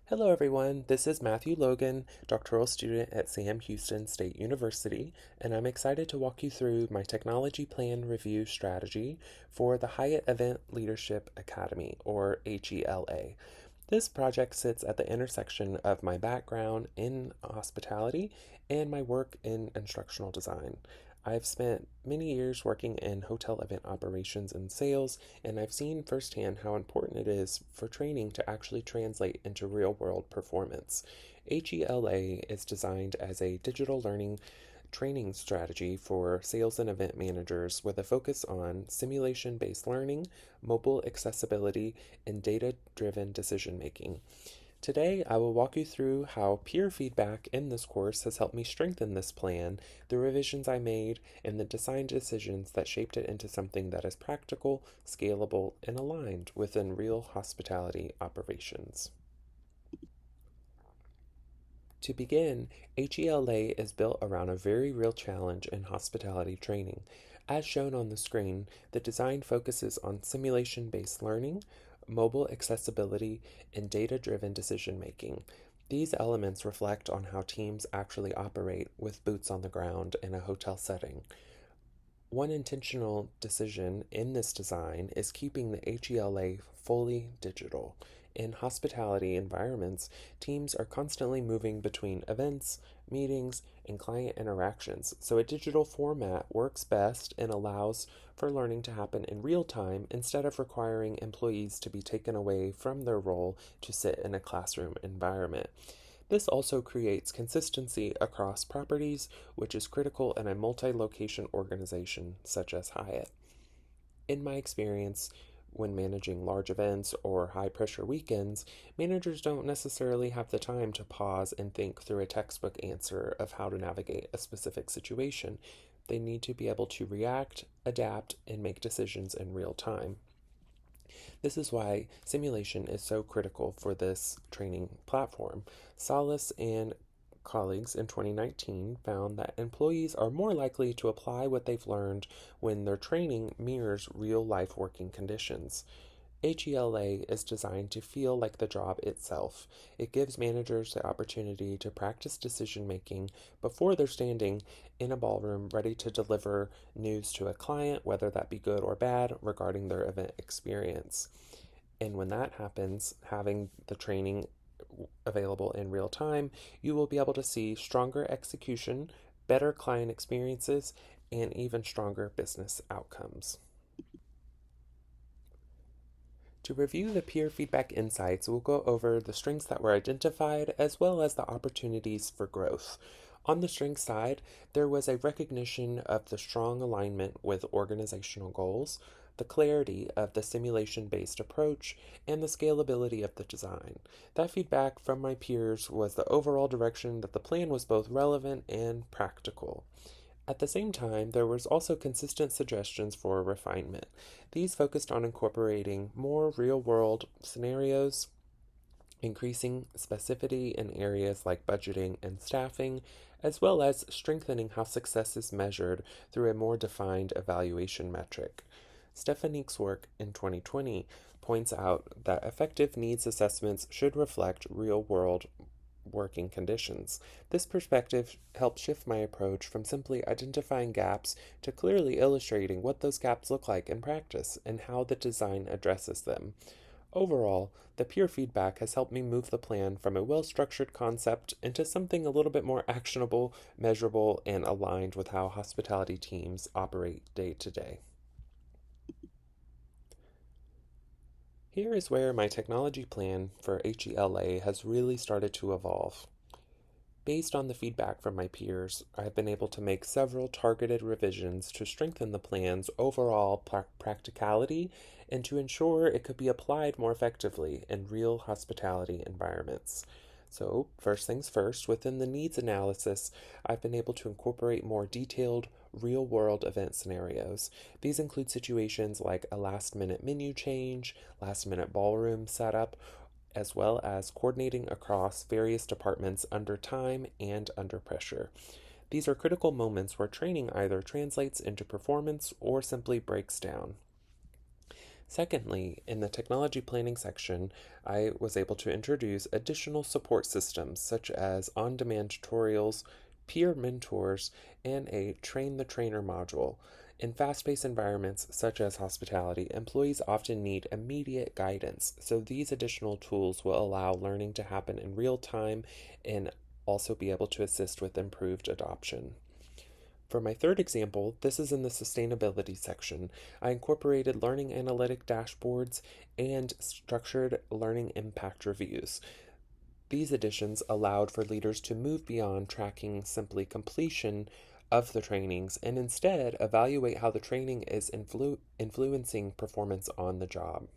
Hello, everyone. This is Matthew Logan, doctoral student at Sam Houston State University, and I'm excited to walk you through my technology plan review strategy for the Hyatt Event Leadership Academy, or HELA. This project sits at the intersection of my background in hospitality and my work in instructional design. I've spent many years working in hotel event operations and sales, and I've seen firsthand how important it is for training to actually translate into real world performance. HELA is designed as a digital learning training strategy for sales and event managers with a focus on simulation based learning, mobile accessibility, and data driven decision making. Today, I will walk you through how peer feedback in this course has helped me strengthen this plan, the revisions I made, and the design decisions that shaped it into something that is practical, scalable, and aligned within real hospitality operations. To begin, HELA is built around a very real challenge in hospitality training. As shown on the screen, the design focuses on simulation based learning, mobile accessibility, and data driven decision making. These elements reflect on how teams actually operate with boots on the ground in a hotel setting. One intentional decision in this design is keeping the HELA fully digital. In hospitality environments, teams are constantly moving between events, meetings, and client interactions, so a digital format works best and allows for learning to happen in real time instead of requiring employees to be taken away from their role to sit in a classroom environment. This also creates consistency across properties, which is critical in a multi location organization such as Hyatt. In my experience, when managing large events or high pressure weekends, managers don't necessarily have the time to pause and think through a textbook answer of how to navigate a specific situation. They need to be able to react, adapt, and make decisions in real time. This is why simulation is so critical for this training platform. Salas and colleagues in 2019 found that employees are more likely to apply what they've learned when their training mirrors real life working conditions. HELA is designed to feel like the job itself. It gives managers the opportunity to practice decision making before they're standing in a ballroom ready to deliver news to a client, whether that be good or bad, regarding their event experience. And when that happens, having the training available in real time, you will be able to see stronger execution, better client experiences, and even stronger business outcomes. To review the peer feedback insights, we'll go over the strengths that were identified as well as the opportunities for growth. On the strength side, there was a recognition of the strong alignment with organizational goals, the clarity of the simulation based approach, and the scalability of the design. That feedback from my peers was the overall direction that the plan was both relevant and practical. At the same time, there was also consistent suggestions for refinement. These focused on incorporating more real world scenarios, increasing specificity in areas like budgeting and staffing, as well as strengthening how success is measured through a more defined evaluation metric. Stefanique's work in 2020 points out that effective needs assessments should reflect real world working conditions. This perspective helps shift my approach from simply identifying gaps to clearly illustrating what those gaps look like in practice and how the design addresses them. Overall, the peer feedback has helped me move the plan from a well structured concept into something a little bit more actionable, measurable, and aligned with how hospitality teams operate day to day. Here is where my technology plan for HELA has really started to evolve. Based on the feedback from my peers, I have been able to make several targeted revisions to strengthen the plan's overall practicality and to ensure it could be applied more effectively in real hospitality environments. So, first things first, within the needs analysis, I've been able to incorporate more detailed real world event scenarios. These include situations like a last minute menu change, last minute ballroom setup, as well as coordinating across various departments under time and under pressure. These are critical moments where training either translates into performance or simply breaks down. Secondly, in the technology planning section, I was able to introduce additional support systems such as on demand tutorials, peer mentors, and a train the trainer module. In fast paced environments such as hospitality, employees often need immediate guidance, so these additional tools will allow learning to happen in real time and also be able to assist with improved adoption. For my third example, this is in the sustainability section. I incorporated learning analytic dashboards and structured learning impact reviews. These additions allowed for leaders to move beyond tracking simply completion of the trainings and instead evaluate how the training is influencing performance on the job.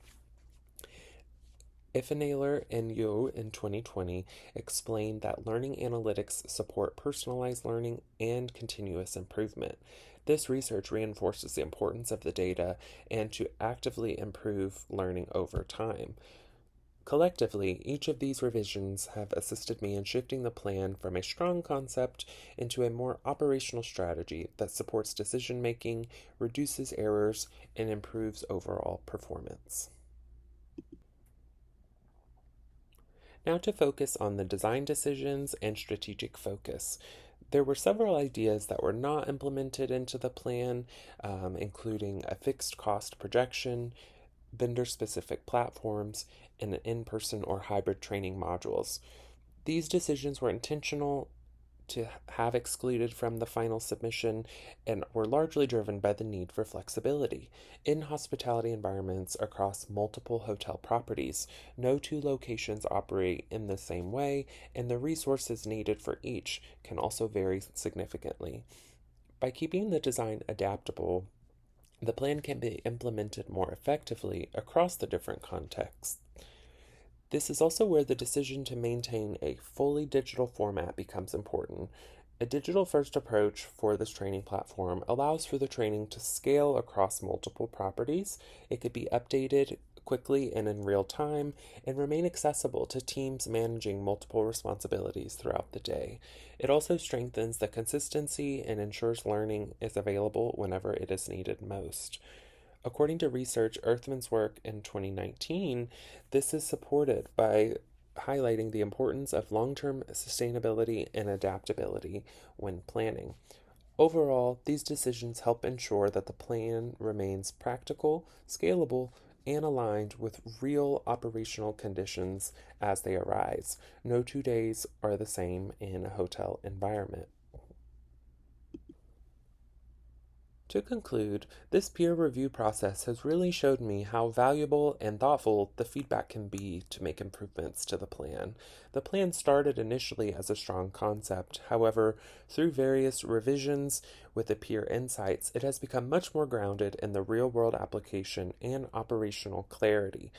Ifenaler and Yo in 2020 explained that learning analytics support personalized learning and continuous improvement. This research reinforces the importance of the data and to actively improve learning over time. Collectively, each of these revisions have assisted me in shifting the plan from a strong concept into a more operational strategy that supports decision making, reduces errors, and improves overall performance. Now to focus on the design decisions and strategic focus. There were several ideas that were not implemented into the plan, including a fixed cost projection, vendor specific platforms, and in person or hybrid training modules. These decisions were intentional to have excluded from the final submission and were largely driven by the need for flexibility. In hospitality environments across multiple hotel properties, no two locations operate in the same way, and the resources needed for each can also vary significantly. By keeping the design adaptable, the plan can be implemented more effectively across the different contexts. This is also where the decision to maintain a fully digital format becomes important. A digital first approach for this training platform allows for the training to scale across multiple properties. It could be updated quickly and in real time and remain accessible to teams managing multiple responsibilities throughout the day. It also strengthens the consistency and ensures learning is available whenever it is needed most. According to research Earthman's work in 2019, this is supported by highlighting the importance of long term sustainability and adaptability when planning. Overall, these decisions help ensure that the plan remains practical, scalable, and aligned with real operational conditions as they arise. No 2 days are the same in a hotel environment. To conclude, this peer review process has really showed me how valuable and thoughtful the feedback can be to make improvements to the plan. The plan started initially as a strong concept, however, through various revisions with the peer insights, it has become much more grounded in the real world application and operational clarity.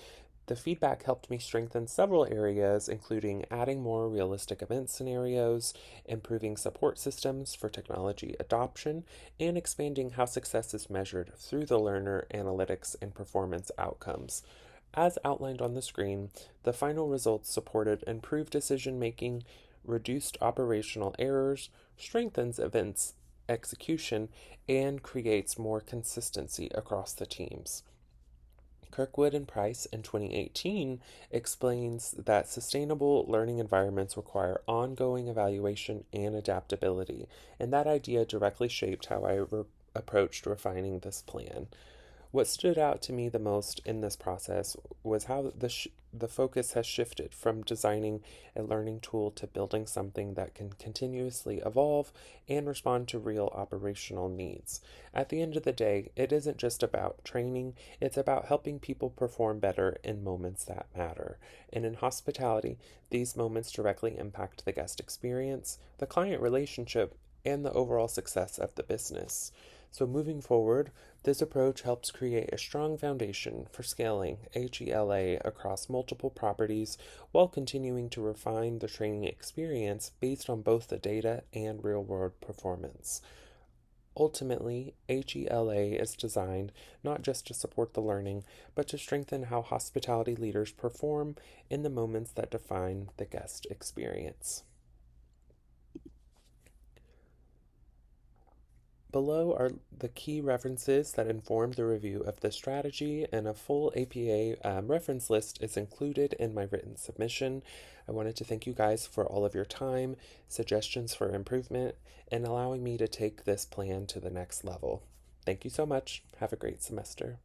The feedback helped me strengthen several areas, including adding more realistic event scenarios, improving support systems for technology adoption, and expanding how success is measured through the learner analytics and performance outcomes. As outlined on the screen, the final results supported improved decision making, reduced operational errors, strengthens events execution, and creates more consistency across the teams. Kirkwood and Price in 2018 explains that sustainable learning environments require ongoing evaluation and adaptability, and that idea directly shaped how I approached refining this plan. What stood out to me the most in this process was how the focus has shifted from designing a learning tool to building something that can continuously evolve and respond to real operational needs. At the end of the day, it isn't just about training, it's about helping people perform better in moments that matter. And in hospitality, these moments directly impact the guest experience, the client relationship, and the overall success of the business. So, moving forward, this approach helps create a strong foundation for scaling HELA across multiple properties while continuing to refine the training experience based on both the data and real world performance. Ultimately, HELA is designed not just to support the learning, but to strengthen how hospitality leaders perform in the moments that define the guest experience. Below are the key references that inform the review of the strategy, and a full APA reference list is included in my written submission. I wanted to thank you guys for all of your time, suggestions for improvement, and allowing me to take this plan to the next level. Thank you so much. Have a great semester.